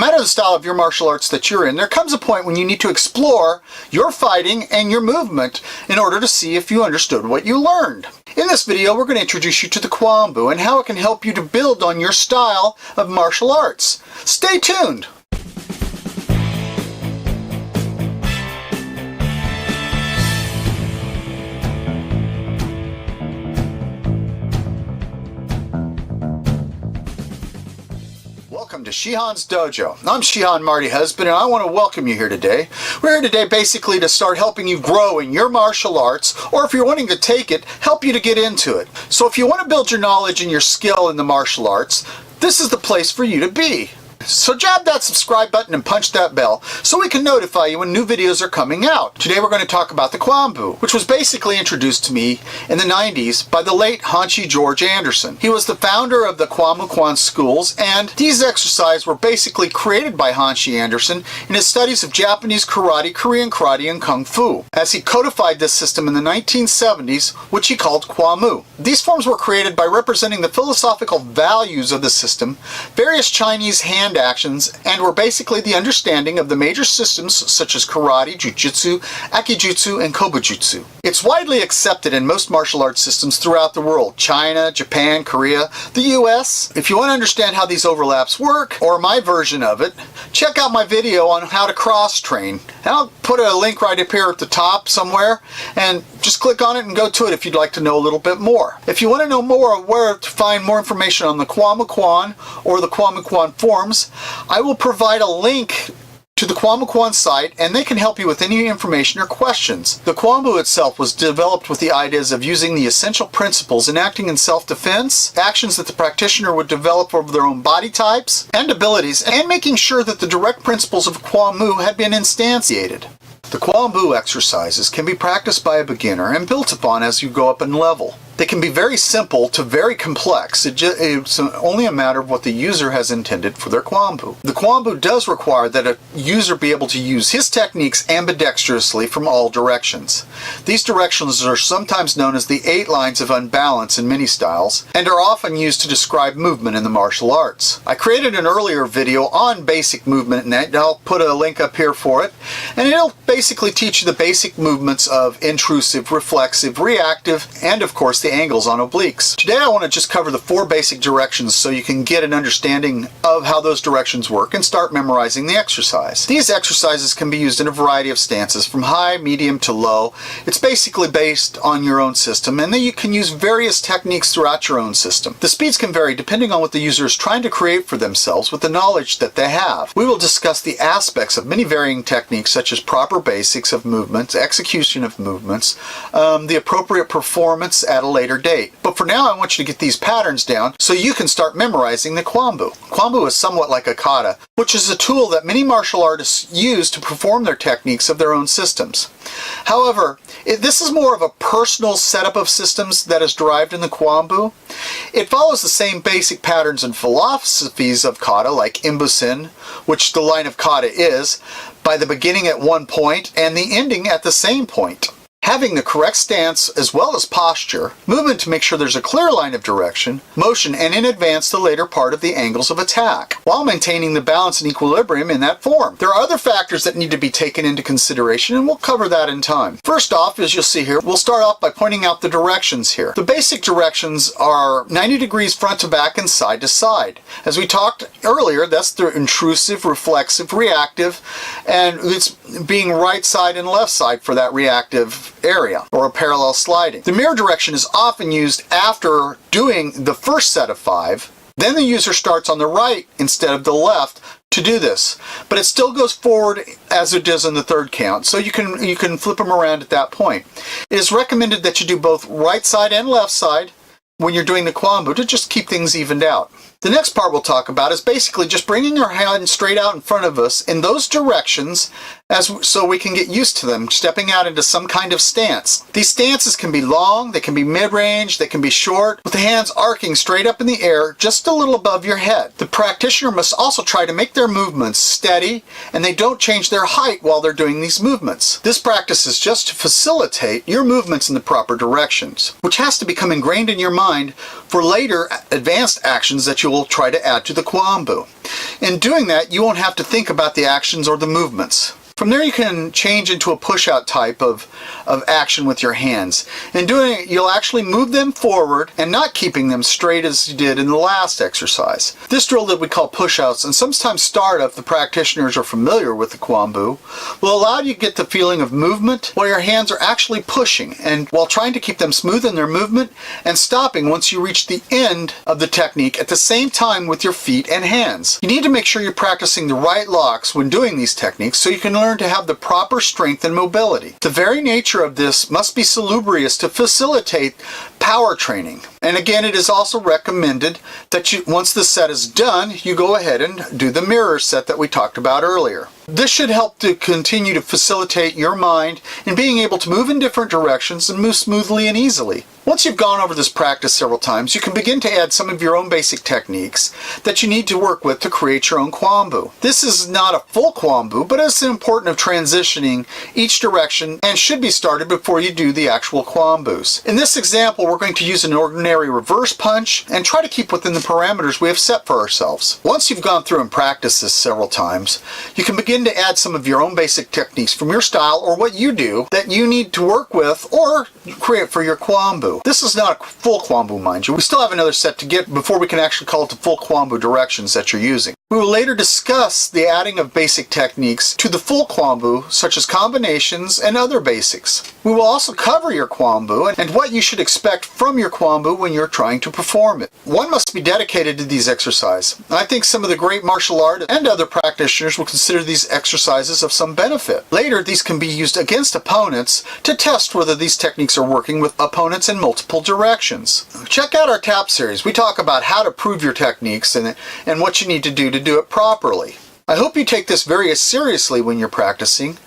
matter the style of your martial arts that you're in, there comes a point when you need to explore your fighting and your movement in order to see if you understood what you learned. In this video, we're going to introduce you to the Kwan Bu and how it can help you to build on your style of martial arts. Stay tuned! Welcome to Shihan's Dojo. I'm Shihan Marty Husband, and I want to welcome you here today. We're here today basically to start helping you grow in your martial arts, or if you're wanting to take it, help you to get into it. So if you want to build your knowledge and your skill in the martial arts, this is the place for you to be. So jab that subscribe button and punch that bell so we can notify you when new videos are coming out. Today we're going to talk about the Kwan Bu, which was basically introduced to me in the 90s by the late Hanshi George Anderson. He was the founder of the Kwan schools, and these exercises were basically created by Hanshi Anderson in his studies of Japanese karate, Korean karate, and Kung Fu, as he codified this system in the 1970s, which he called Kwan Bu. These forms were created by representing the philosophical values of the system, various Chinese hand actions, and were basically the understanding of the major systems such as karate, jujitsu, akijutsu, and kobujutsu. It's widely accepted in most martial arts systems throughout the world: China, Japan, Korea, the US. If you want to understand how these overlaps work, or my version of it, check out my video on how to cross-train. I'll put a link right up here at the top somewhere, and just click on it and go to it if you'd like to know a little bit more. If you want to know more of where to find more information on the Kwan or the Kwan forms, I will provide a link to the Kwan site, and they can help you with any information or questions. The Kwan Bu itself was developed with the ideas of using the essential principles in acting in self-defense, actions that the practitioner would develop over their own body types and abilities, and making sure that the direct principles of Kwan Bu had been instantiated. The Kwan Bu exercises can be practiced by a beginner and built upon as you go up in level. They can be very simple to very complex. It's only a matter of what the user has intended for their Kwan Bu. The Kwan Bu does require that a user be able to use his techniques ambidextrously from all directions. These directions are sometimes known as the 8 lines of unbalance in many styles, and are often used to describe movement in the martial arts. I created an earlier video on basic movement, and I'll put a link up here for it, and it'll basically teach you the basic movements of intrusive, reflexive, reactive, and of course the angles on obliques. Today I want to just cover the 4 basic directions so you can get an understanding of how those directions work and start memorizing the exercise. These exercises can be used in a variety of stances from high, medium to low. It's basically based on your own system, and then you can use various techniques throughout your own system. The speeds can vary depending on what the user is trying to create for themselves with the knowledge that they have. We will discuss the aspects of many varying techniques such as proper basics of movements, execution of movements, the appropriate performance at a later date. But for now I want you to get these patterns down so you can start memorizing the Kwan Bu. Kwan Bu is somewhat like a Kata, which is a tool that many martial artists use to perform their techniques of their own systems. However, this is more of a personal setup of systems that is derived in the Kwan Bu. It follows the same basic patterns and philosophies of Kata, like Imbusin, which the line of Kata is, by the beginning at one point and the ending at the same point. Having the correct stance as well as posture, movement to make sure there's a clear line of direction, motion, and in advance the later part of the angles of attack, while maintaining the balance and equilibrium in that form. There are other factors that need to be taken into consideration, and we'll cover that in time. First off, as you'll see here, we'll start off by pointing out the directions here. The basic directions are 90 degrees front to back and side to side. As we talked earlier, that's the intrusive, reflexive, reactive, and it's being right side and left side for that reactive area, or a parallel sliding. The mirror direction is often used after doing the first set of 5. Then the user starts on the right instead of the left to do this, but it still goes forward as it does in the 3rd count, so you can flip them around at that point. It is recommended that you do both right side and left side when you're doing the Kwan Bu to just keep things evened out. The next part we'll talk about is basically just bringing our hand straight out in front of us in those directions so we can get used to them, stepping out into some kind of stance. These stances can be long, they can be mid-range, they can be short, with the hands arcing straight up in the air just a little above your head. The practitioner must also try to make their movements steady, and they don't change their height while they're doing these movements. This practice is just to facilitate your movements in the proper directions, which has to become ingrained in your mind for later advanced actions that you'll you'll try to add to the Kwan Bu. In doing that, you won't have to think about the actions or the movements. From there, you can change into a push-out type of action with your hands. In doing it, you'll actually move them forward and not keeping them straight as you did in the last exercise. This drill that we call push-outs, and sometimes startup, if the practitioners are familiar with the Kwan Bu, will allow you to get the feeling of movement while your hands are actually pushing, and while trying to keep them smooth in their movement and stopping once you reach the end of the technique at the same time with your feet and hands. You need to make sure you're practicing the right locks when doing these techniques so you can learn to have the proper strength and mobility. The very nature of this must be salubrious to facilitate power training. And again, it is also recommended that once the set is done, you go ahead and do the mirror set that we talked about earlier. This should help to continue to facilitate your mind in being able to move in different directions and move smoothly and easily. Once you've gone over this practice several times, you can begin to add some of your own basic techniques that you need to work with to create your own Kwan Bu. This is not a full Kwan Bu, but it's important of transitioning each direction and should be started before you do the actual Kwan Bus. In this example, we're going to use an ordinary reverse punch and try to keep within the parameters we have set for ourselves. Once you've gone through and practiced this several times, you can begin to add some of your own basic techniques from your style or what you do that you need to work with or create for your Kwan Bu. This is not a full Kwan Bu, mind you. We still have another set to get before we can actually call it the full Kwan Bu directions that you're using. We will later discuss the adding of basic techniques to the full Kwan Bu, such as combinations and other basics. We will also cover your Kwan Bu and what you should expect from your Kwan Bu when you're trying to perform it. One must be dedicated to these exercises. I think some of the great martial art and other practitioners will consider these exercises of some benefit. Later, these can be used against opponents to test whether these techniques are working with opponents in multiple directions. Check out our TAP series. We talk about how to prove your techniques and what you need to do it properly. I hope you take this very seriously when you're practicing.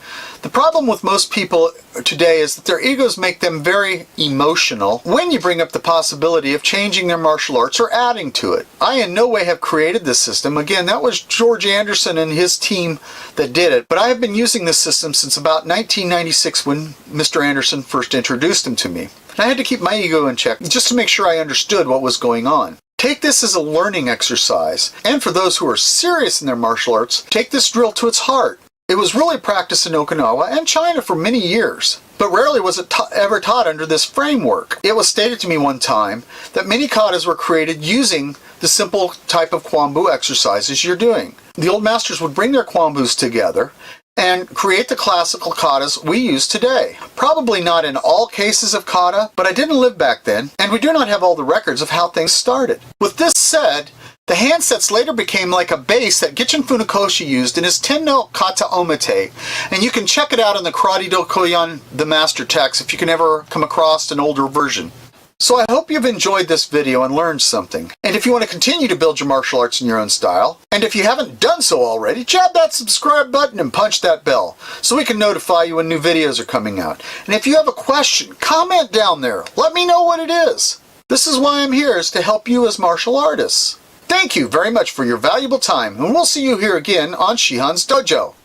The problem with most people today is that their egos make them very emotional when you bring up the possibility of changing their martial arts or adding to it. I in no way have created this system. Again, that was George Anderson and his team that did it, but I have been using this system since about 1996 when Mr. Anderson first introduced him to me. And I had to keep my ego in check just to make sure I understood what was going on. Take this as a learning exercise, and for those who are serious in their martial arts, take this drill to its heart. It was really practiced in Okinawa and China for many years, but rarely was it ever taught under this framework. It was stated to me one time that many katas were created using the simple type of Kwan Bu exercises you're doing. The old masters would bring their Kwan Bus together and create the classical katas we use today. Probably not in all cases of kata, but I didn't live back then, and we do not have all the records of how things started. With this said, the hand sets later became like a base that Gichin Funakoshi used in his 10-note kata omite, and you can check it out in the Karate Do Koyan, the master text, if you can ever come across an older version. So I hope you've enjoyed this video and learned something. And if you want to continue to build your martial arts in your own style, and if you haven't done so already, jab that subscribe button and punch that bell so we can notify you when new videos are coming out. And if you have a question, comment down there. Let me know what it is. This is why I'm here, is to help you as martial artists. Thank you very much for your valuable time, and we'll see you here again on Shihan's Dojo.